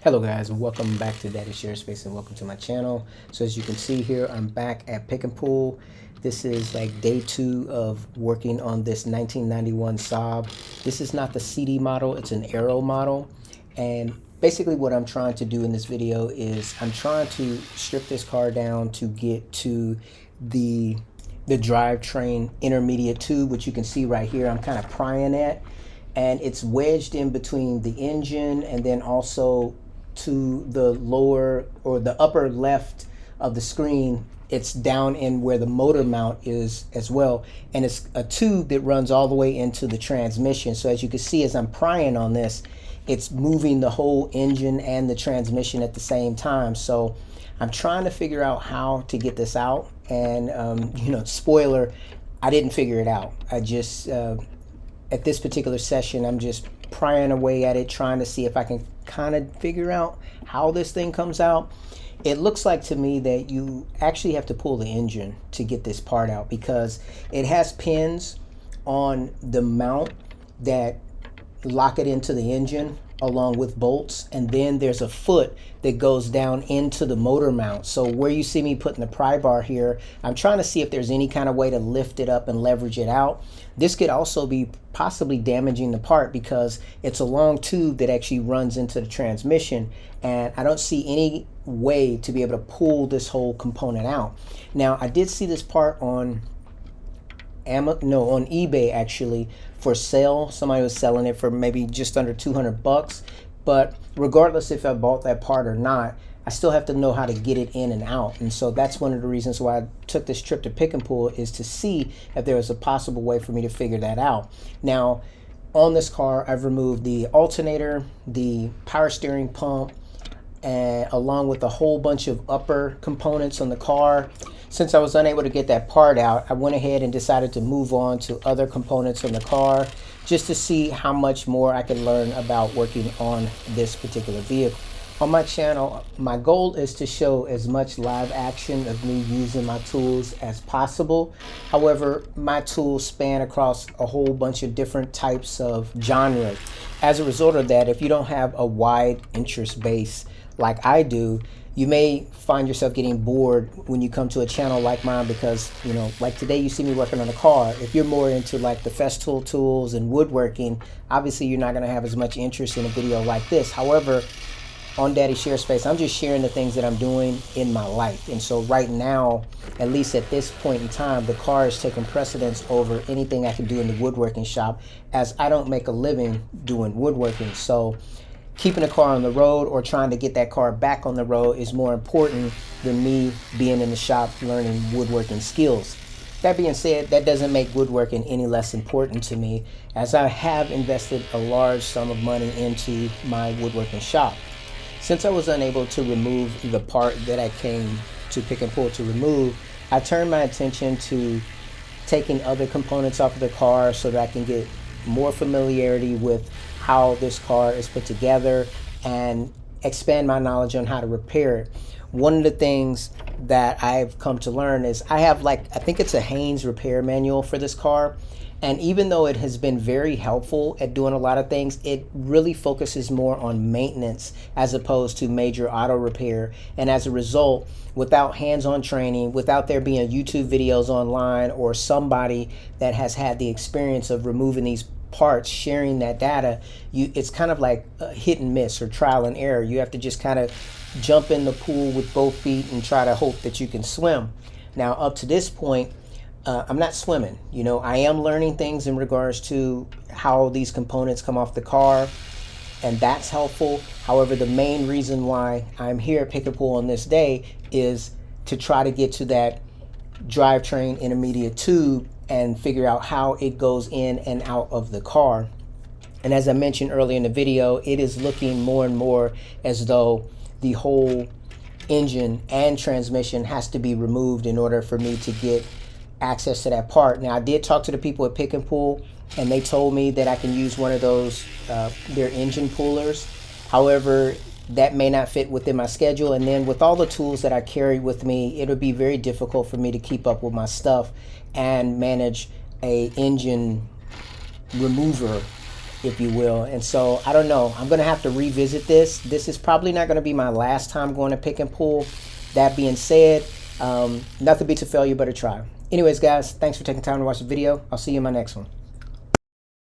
Hello guys, and welcome back to Daddy Share Space and welcome to my channel. So as you can see here, I'm back at Pick and Pull. This is like day 2 of working on this 1991 Saab. This is not the CD model, it's an Aero model. And basically what I'm trying to do in this video is I'm trying to strip this car down to get to the drivetrain intermediate tube, which you can see right here. I'm kind of prying at, and it's wedged in between the engine and then also to the lower or the upper left of the screen. It's down in where the motor mount is as well, and it's a tube that runs all the way into the transmission. So as you can see, as I'm prying on this, it's moving the whole engine and the transmission at the same time. So I'm trying to figure out how to get this out, and spoiler, I didn't figure it out. I just at this particular session, I'm just prying away at it, trying to see if I can kind of figure out how this thing comes out. It looks like to me that you actually have to pull the engine to get this part out, because it has pins on the mount that lock it into the engine along with bolts, and then there's a foot that goes down into the motor mount. So where you see me putting the pry bar here, I'm trying to see if there's any kind of way to lift it up and leverage it out. This could also be possibly damaging the part because it's a long tube that actually runs into the transmission, and I don't see any way to be able to pull this whole component out. Now, I did see this part on eBay actually for sale. Somebody was selling it for maybe just under 200 bucks. But regardless if I bought that part or not, I still have to know how to get it in and out. And so that's one of the reasons why I took this trip to Pick and Pull, is to see if there was a possible way for me to figure that out. Now, on this car, I've removed the alternator, the power steering pump, and along with a whole bunch of upper components on the car. Since I was unable to get that part out, I went ahead and decided to move on to other components on the car, just to see how much more I could learn about working on this particular vehicle. On my channel, my goal is to show as much live action of me using my tools as possible. However, my tools span across a whole bunch of different types of genres. As a result of that, if you don't have a wide interest base like I do, you may find yourself getting bored when you come to a channel like mine, because, like today you see me working on a car. If you're more into like the Festool tools and woodworking, obviously you're not going to have as much interest in a video like this. However, on Daddy Share Space, I'm just sharing the things that I'm doing in my life. And so right now, at least at this point in time, the car is taking precedence over anything I can do in the woodworking shop, as I don't make a living doing woodworking. So keeping a car on the road or trying to get that car back on the road is more important than me being in the shop learning woodworking skills. That being said, that doesn't make woodworking any less important to me, as I have invested a large sum of money into my woodworking shop. Since I was unable to remove the part that I came to Pick and Pull to remove, I turned my attention to taking other components off of the car so that I can get more familiarity with how this car is put together and expand my knowledge on how to repair it. One of the things that I've come to learn is I have I think it's a Haynes repair manual for this car. And even though it has been very helpful at doing a lot of things, it really focuses more on maintenance as opposed to major auto repair. And as a result, without hands-on training, without there being YouTube videos online or somebody that has had the experience of removing these parts sharing that data, it's kind of like a hit and miss or trial and error. You have to just kind of jump in the pool with both feet and try to hope that you can swim. Now, up to this point, I'm not swimming. I am learning things in regards to how these components come off the car, and that's helpful. However, the main reason why I'm here at Pick and Pull on this day is to try to get to that drivetrain intermediate tube and figure out how it goes in and out of the car. And as I mentioned earlier in the video, it is looking more and more as though the whole engine and transmission has to be removed in order for me to get access to that part. Now, I did talk to the people at Pick and Pull, and they told me that I can use one of those their engine pullers. However, that may not fit within my schedule, and then with all the tools that I carry with me, it would be very difficult for me to keep up with my stuff and manage a engine remover if you will. And so I don't know, I'm gonna have to revisit this. This is probably not gonna be my last time going to pick and pull. That being said, nothing beats a failure but a try. Anyways, guys, thanks for taking time to watch the video. I'll see you in my next one.